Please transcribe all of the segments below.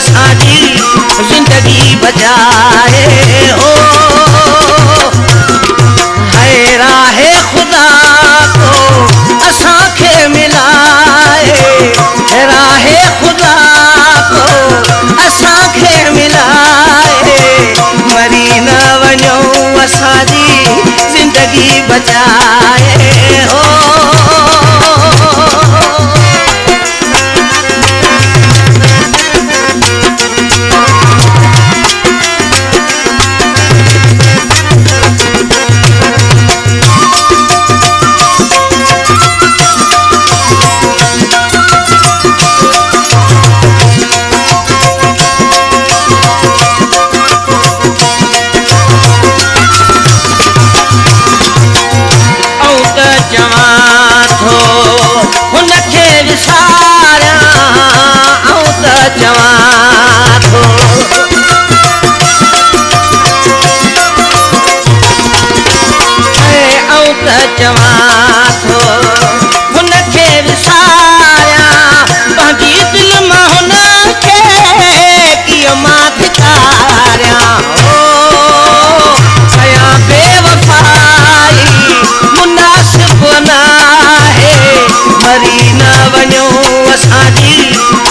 असांजी ज़िंदगी बचाए हो। है राहे खुदा को असांखे मिलाए, राहे खुदा को असांखे मिलाए, मरी न वञूं असांजी ज़िंदगी बचाए हो।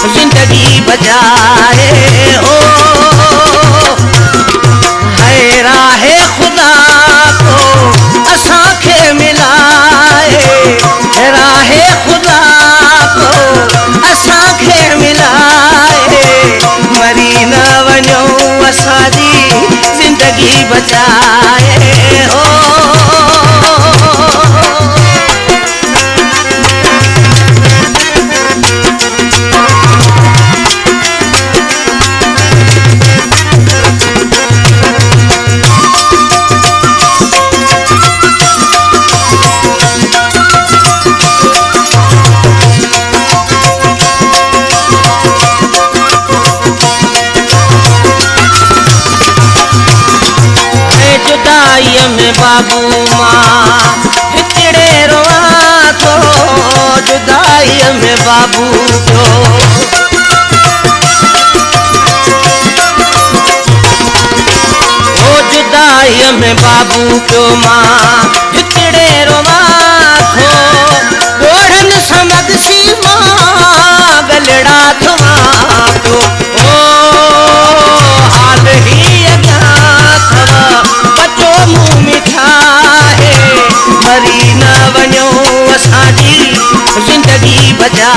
ज़िंदगी बचाए हो। है राहे खुदा को असांखे मिलाए, राहे खुदा को असांखे मिलाए, मरी न वञूं असांजी ज़िंदगी बचाए हो। में बाबू मां हिकिड़े रोआं थो, जुदाई में बाबू पियो। ओ जुदाई में बाबू पियो मां हिकिड़े रोआं थो, ॻोढ़नि समदसी मां गलड़ा थवां पियो। ओ हाल ही मुँह मिठा है, मरी न वञूं असांजी ज़िंदगी बचा